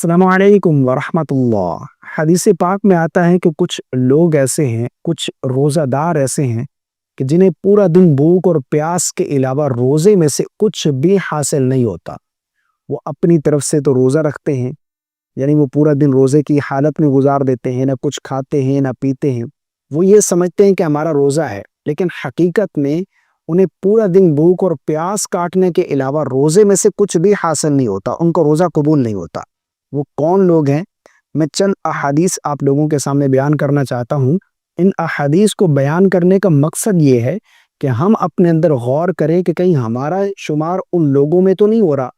अस्सलामु अलैकुम वरहमतुल्लाह। हदीस पाक में आता है कि कुछ लोग ऐसे हैं, कुछ रोज़ादार ऐसे हैं कि जिन्हें पूरा दिन भूख और प्यास के अलावा रोज़े में से कुछ भी हासिल नहीं होता। वो अपनी तरफ से तो रोज़ा रखते हैं, यानी वो पूरा दिन रोज़े की हालत में गुजार देते हैं, ना कुछ खाते हैं ना पीते हैं। वो ये समझते हैं कि हमारा रोज़ा है, लेकिन हकीकत में उन्हें पूरा दिन भूख और प्यास काटने के अलावा रोज़े में से कुछ भी हासिल नहीं होता, उनका रोज़ा कबूल नहीं होता। वो कौन लोग हैं? मैं चंद अहादीस आप लोगों के सामने बयान करना चाहता हूँ। इन अहादीस को बयान करने का मकसद ये है कि हम अपने अंदर गौर करें कि कहीं हमारा शुमार उन लोगों में तो नहीं हो रहा,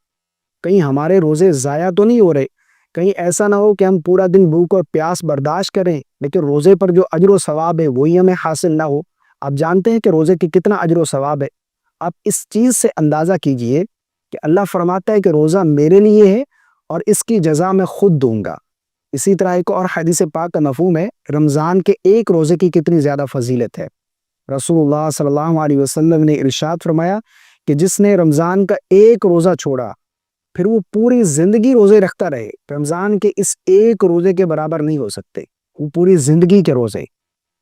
कहीं हमारे रोज़े ज़ाया तो नहीं हो रहे, कहीं ऐसा ना हो कि हम पूरा दिन भूख और प्यास बर्दाश्त करें लेकिन रोज़े पर जो अजर व सवाब है वही हमें हासिल ना हो। आप जानते हैं कि रोज़े की कितना अजर व सवाब है। आप इस चीज़ से अंदाज़ा कीजिए कि अल्लाह फरमाता है कि रोज़ा मेरे लिए है और इसकी जज़ा मैं खुद दूंगा। इसी तरह एक और हदीस पाक का मफ़हूम है, रमज़ान के एक रोज़े की कितनी ज़्यादा फजीलत है। रसूलुल्लाह सल्लल्लाहु अलैहि वसल्लम ने इरशाद फरमाया कि जिसने रमज़ान का एक रोज़ा छोड़ा फिर वो पूरी ज़िंदगी रोज़े रखता रहे, रमज़ान के इस एक रोज़े के बराबर नहीं हो सकते, वो पूरी ज़िंदगी के रोज़े।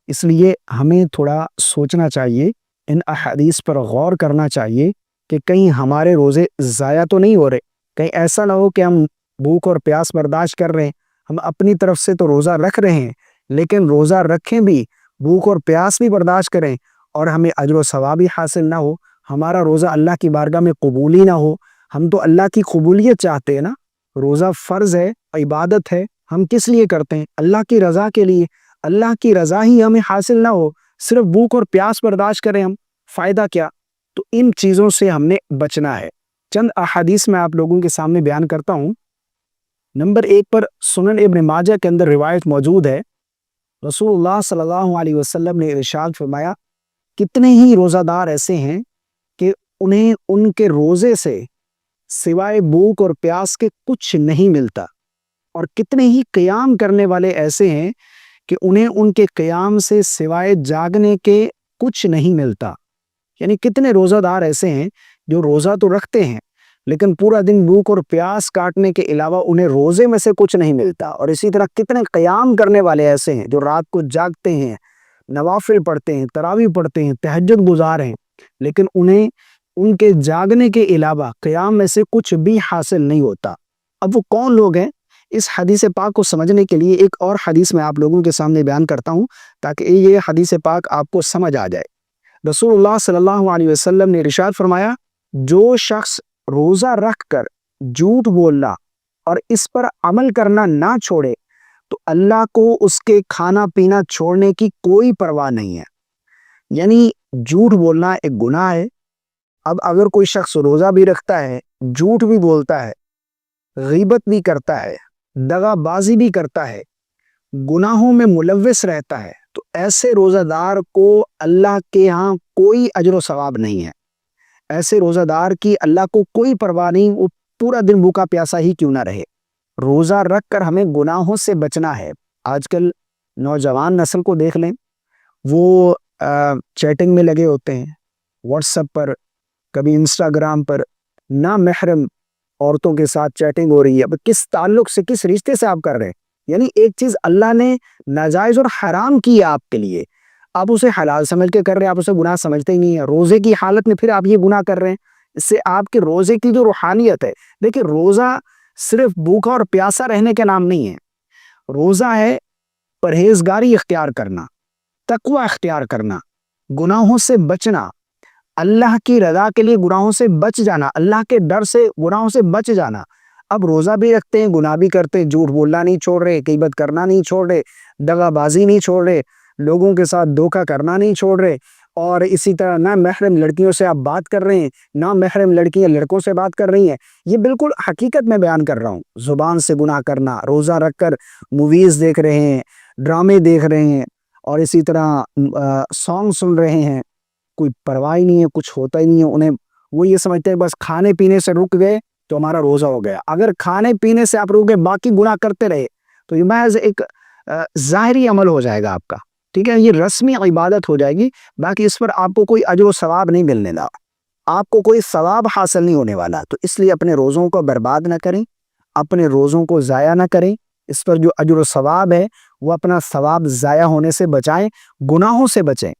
इसलिए हमें थोड़ा सोचना चाहिए, इन अहादीस पर गौर करना चाहिए कि कहीं हमारे रोज़े ज़ाया तो नहीं हो रहे, कहीं ऐसा ना हो कि हम भूख और प्यास बर्दाश्त कर रहे हैं, हम अपनी तरफ से तो रोज़ा रख रहे हैं लेकिन रोज़ा रखें भी, भूख और प्यास भी बर्दाश्त करें और हमें अजर व सवाब भी हासिल ना हो, हमारा रोज़ा अल्लाह की बारगाह में कबूल ही ना हो। हम तो अल्लाह की कबूलियत चाहते हैं ना, रोज़ा फ़र्ज़ है, इबादत है, हम किस लिए करते हैं? अल्लाह की रज़ा के लिए। अल्लाह की रज़ा ही हमें हासिल ना हो, सिर्फ भूख और प्यास बर्दाश्त करें हम, फ़ायदा क्या? तो इन चीज़ों से हमने बचना है। चंद अहादीस मैं आप लोगों के सामने बयान करता हूँ। नंबर 1 पर सुनन इब्न माजा के अंदर रिवायत मौजूद है। रसूलुल्लाह सल्लल्लाहु अलैहि वसल्लम ने इरशाद फरमाया, कितने ही रोज़ादार ऐसे हैं कि उन्हें उनके रोज़े से सिवाय भूख और प्यास के कुछ नहीं मिलता, और कितने ही क़याम करने वाले ऐसे हैं कि उन्हें उनके क़याम से सिवाय जागने के कुछ नहीं मिलता। यानी कितने रोज़ादार ऐसे हैं जो रोज़ा तो रखते हैं लेकिन पूरा दिन भूख और प्यास काटने के अलावा उन्हें रोज़े में से कुछ नहीं मिलता। और इसी तरह कितने क़याम करने वाले ऐसे हैं जो रात को जागते हैं, नवाफिल पढ़ते हैं, तरावी पढ़ते हैं, तहज्जुद गुजार हैं, लेकिन उन्हें उनके जागने के अलावा क़याम में से कुछ भी हासिल नहीं होता। अब वो कौन लोग हैं? इस हदीस पाक को समझने के लिए एक और हदीस मैं आप लोगों के सामने बयान करता हूँ ताकि ये हदीस पाक आपको समझ आ जाए। रसूलुल्लाह सल्लल्लाहु अलैहि वसल्लम ने इरशाद फरमाया, जो शख्स रोज़ा रख कर झूठ बोलना और इस पर अमल करना ना छोड़े तो अल्लाह को उसके खाना पीना छोड़ने की कोई परवाह नहीं है। यानी झूठ बोलना एक गुनाह है। अब अगर कोई शख्स रोज़ा भी रखता है, झूठ भी बोलता है, गीबत भी करता है, दगाबाजी भी करता है, गुनाहों में मुलव्विस रहता है, तो ऐसे रोज़ादार को अल्लाह के यहाँ कोई अजर व सवाब नहीं है। ऐसे रोज़ादार की अल्लाह को कोई परवाह नहीं, वो पूरा दिन भूखा प्यासा ही क्यों ना रहे। रोज़ा रख कर हमें गुनाहों से बचना है। आजकल नौजवान नस्ल को देख लें, वो चैटिंग में लगे होते हैं, व्हाट्सएप पर, कभी इंस्टाग्राम पर, ना महरम औरतों के साथ चैटिंग हो रही है। अब किस ताल्लुक से, किस रिश्ते से आप कर रहे हैं? यानी एक चीज़ अल्लाह ने नाजायज़ और हराम की है आपके लिए, आप उसे हलाल समझ के कर रहे हैं, आप उसे गुनाह समझते ही नहीं है। रोज़े की हालत में फिर आप ये गुनाह कर रहे हैं, इससे आपके रोज़े की जो रूहानियत है, देखिए रोज़ा सिर्फ भूखा और प्यासा रहने के नाम नहीं है। रोज़ा है परहेज़गारी इख्तियार करना, तकवा इख्तियार करना, गुनाहों से बचना, अल्लाह की रज़ा के लिए गुनाहों से बच जाना, अल्लाह के डर से गुनाहों से बच जाना। अब रोज़ा भी रखते हैं, गुनाह भी करते हैं, झूठ बोलना नहीं छोड़ रहे, गीबत करना नहीं छोड़ रहे, दगाबाजी नहीं छोड़ रहे, लोगों के साथ धोखा करना नहीं छोड़ रहे, और इसी तरह ना महरम लड़कियों से आप बात कर रहे हैं, ना महरम लड़कियां लड़कों से बात कर रही हैं। ये बिल्कुल हकीकत में बयान कर रहा हूँ। ज़ुबान से गुनाह करना, रोज़ा रखकर मूवीज़ देख रहे हैं, ड्रामे देख रहे हैं, और इसी तरह सॉन्ग सुन रहे हैं, कोई परवाह ही नहीं है, कुछ होता ही नहीं है उन्हें। वो ये समझते हैं बस खाने पीने से रुक गए तो हमारा रोज़ा हो गया। अगर खाने पीने से आप रुक गए, बाकी गुनाह करते रहे, तो ये महज एक ज़ाहिरी अमल हो जाएगा आपका, ठीक है, ये रस्मी इबादत हो जाएगी, बाकी इस पर आपको कोई अजर व सवाब नहीं मिलने वाला, आपको कोई सवाब हासिल नहीं होने वाला। तो इसलिए अपने रोज़ों को बर्बाद ना करें, اپنے روزوں کو ضائع نہ کریں، اس پر جو اجر و ثواب ہے وہ اپنا ثواب ضائع ہونے سے بچائیں، گناہوں سے بچیں۔